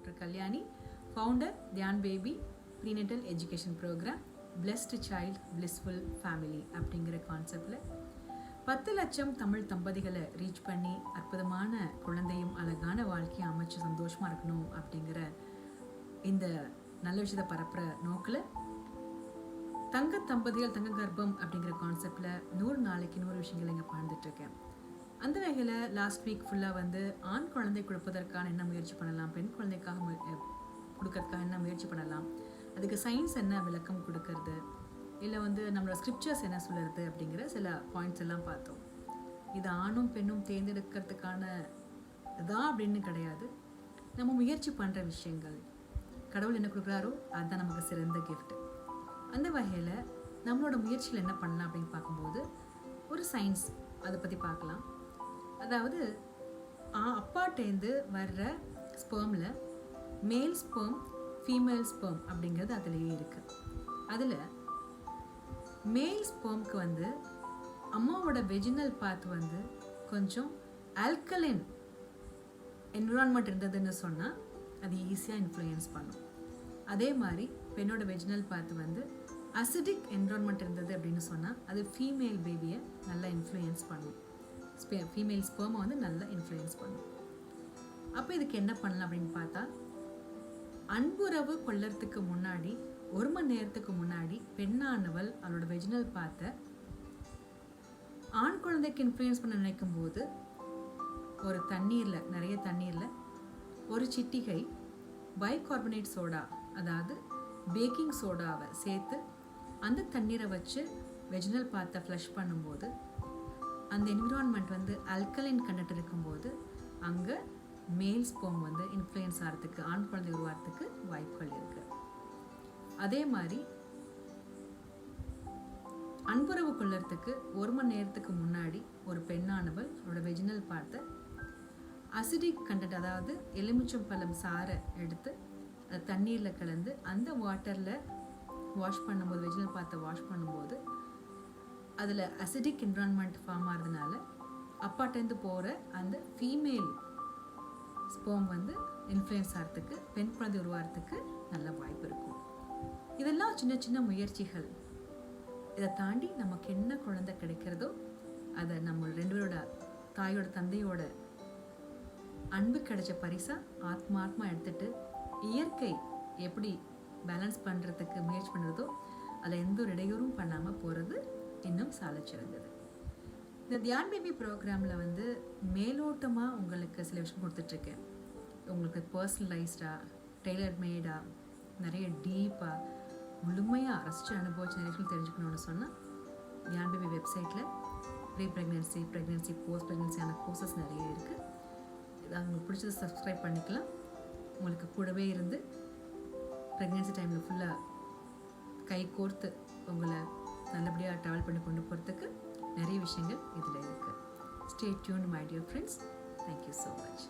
DrN.Kalyani, founder DHYAN BABY prenatal education program, blessed child blissful family அப்படிங்கிற கான்செப்டில் 10 லட்சம் Tamil தம்பதிகளை reach பண்ணி அற்புதமான குழந்தையும் அழகான வாழ்க்கையை அமைச்சு சந்தோஷமாக இருக்கணும் அப்படிங்கிற இந்த நல்ல விஷயத்தை பரப்புகிற நோக்கில் தங்க தம்பதிகள் தங்க கர்ப்பம் அப்படிங்கிற கான்செப்டில் 100 நாளைக்கு 100 விஷயங்கள் இங்கே வாழ்ந்துட்டுருக்கேன். அந்த வகையில் லாஸ்ட் வீக் ஃபுல்லாக வந்து ஆண் குழந்தை கொடுப்பதற்கான என்ன முயற்சி பண்ணலாம், பெண் குழந்தைக்காக கொடுக்கறதுக்காக என்ன முயற்சி பண்ணலாம், அதுக்கு சயின்ஸ் என்ன விளக்கம் கொடுக்கறது, இல்லை வந்து நம்மளோட ஸ்கிரிப்சர்ஸ் என்ன சொல்லுறது அப்படிங்கிற சில பாயிண்ட்ஸ் எல்லாம் பார்த்தோம். இது ஆணும் பெண்ணும் தேர்ந்தெடுக்கிறதுக்கான இதான் அப்படின்னு கிடையாது. நம்ம முயற்சி பண்ணுற விஷயங்கள், கடவுள் என்ன கொடுக்குறாரோ அதுதான் நமக்கு சிறந்த கிஃப்ட். அந்த வகையில் நம்மளோட முயற்சியில் என்ன பண்ணலாம் அப்படின்னு பார்க்கும்போது ஒரு சயின்ஸ் அதை பற்றி பார்க்கலாம். அதாவது அப்பாட்டேந்து வர்ற ஸ்பெர்மில் மேல் ஸ்பெர்ம் ஃபீமேல் ஸ்பெர்ம் அப்படிங்கிறது அதுலேயே இருக்குது. அதில் மேல் ஸ்பெர்ம்க்கு வந்து அம்மாவோட வெஜினல் பாத் வந்து கொஞ்சம் ஆல்கலைன் என்விரான்மெண்ட் இருந்ததுன்னு சொன்னால் அது ஈஸியாக இன்ஃப்ளூயன்ஸ் பண்ணும். அதே மாதிரி பெண்ணோட வெஜினல் பாத் வந்து அசிடிக் என்விரான்மெண்ட் இருந்தது அப்படின்னு சொன்னால் அது ஃபீமேல் பேபியை நல்லா இன்ஃப்ளூயன்ஸ் பண்ணும், ஃபீமேல் ஸ்பெர்மை வந்து நல்லா இன்ஃப்ளூயன்ஸ் பண்ணும். அப்போ இதுக்கு என்ன பண்ணலாம் அப்படின்னு பார்த்தா, அன்புறவு கொள்ளறதுக்கு முன்னாடி 1 மணி நேரத்துக்கு முன்னாடி பெண்ணானவள் அவளோட வெஜினல் பாத்தை ஆண் குழந்தைக்கு இன்ஃப்ளூயன்ஸ் பண்ண நினைக்கும் போது ஒரு தண்ணீரில், நிறைய தண்ணீரில் ஒரு சிட்டிகை பைகார்பனேட் சோடா, அதாவது பேக்கிங் சோடாவை சேர்த்து அந்த தண்ணீரை வச்சு வெஜினல் பாத்தை ஃப்ளஷ் பண்ணும்போது அந்த என்விரான்மெண்ட் வந்து அல்கலைன் கண்டென்ட் இருக்கும்போது அங்கே மேல் ஸ்பெர்ம் வந்து இன்ஃப்ளூயன்ஸ் ஆகிறதுக்கு, ஆண் குழந்தை உருவாகிறதுக்கு வாய்ப்புகள் இருக்குது. அதே மாதிரி அன்புறவு கொள்ளறதுக்கு 1 மணி நேரத்துக்கு முன்னாடி ஒரு பெண்ணானவள் அவரோட வெஜினல் பார்த்த அசிடிக் கண்டென்ட், அதாவது எலுமிச்சம்பழம் சாறை எடுத்து அது தண்ணீரில் கலந்து அந்த வாட்டரில் வாஷ் பண்ணும்போது, வெஜினல் பார்த்த வாஷ் பண்ணும்போது அதில் அசிடிக் என்விரான்மெண்ட் ஃபார்ம் ஆகிறதுனால அப்பாட்டேருந்து போகிற அந்த ஃபீமேல் ஸ்பெர்ம் வந்து இன்ஃப்ளூயன்ஸ் ஆகிறதுக்கு, பெண் குழந்தை உருவாகிறதுக்கு நல்ல வாய்ப்பு இருக்கும். இதெல்லாம் சின்ன சின்ன முயற்சிகள். இதை தாண்டி நமக்கு என்ன குழந்தை கிடைக்கிறதோ அதை நம்ம 2 பேரோட தாயோட தந்தையோட அன்பு கிடைச்ச பரிசா ஆத்மா எடுத்துட்டு இயற்கை எப்படி பேலன்ஸ் பண்ணுறதுக்கு முயற்சி பண்ணுறதோ அதில் எந்த ஒரு இடையூறும் பண்ணாமல் போகிறது இன்னும் சால சிறந்தது. இந்த DHYAN BABY ப்ரோக்ராமில் வந்து மேலோட்டமாக உங்களுக்கு சில விஷயம் கொடுத்துட்ருக்கேன். உங்களுக்கு பர்சனலைஸ்டாக, டெய்லர் மேடாக, நிறைய டீப்பாக முழுமையாக ரசித்து அனுபவிச்சு நிறைய விஷயம் தெரிஞ்சுக்கணும்னு சொன்னால் DHYAN BABY வெப்சைட்டில் ப்ரெக்னென்சி போஸ்ட் ப்ரெக்னென்சியான கோர்சஸ் நிறைய இருக்குது. இதாக உங்களுக்கு பிடிச்சதை சப்ஸ்கிரைப் பண்ணிக்கலாம். உங்களுக்கு கூடவே இருந்து ப்ரெக்னென்சி டைமில் ஃபுல்லாக கை கோர்த்து உங்களை நல்லபடியாக ட்ராவல் பண்ணி கொண்டு போகிறதுக்கு நிறைய விஷயங்கள் இதில் இருக்குது. Stay tuned my dear friends. Thank you so much.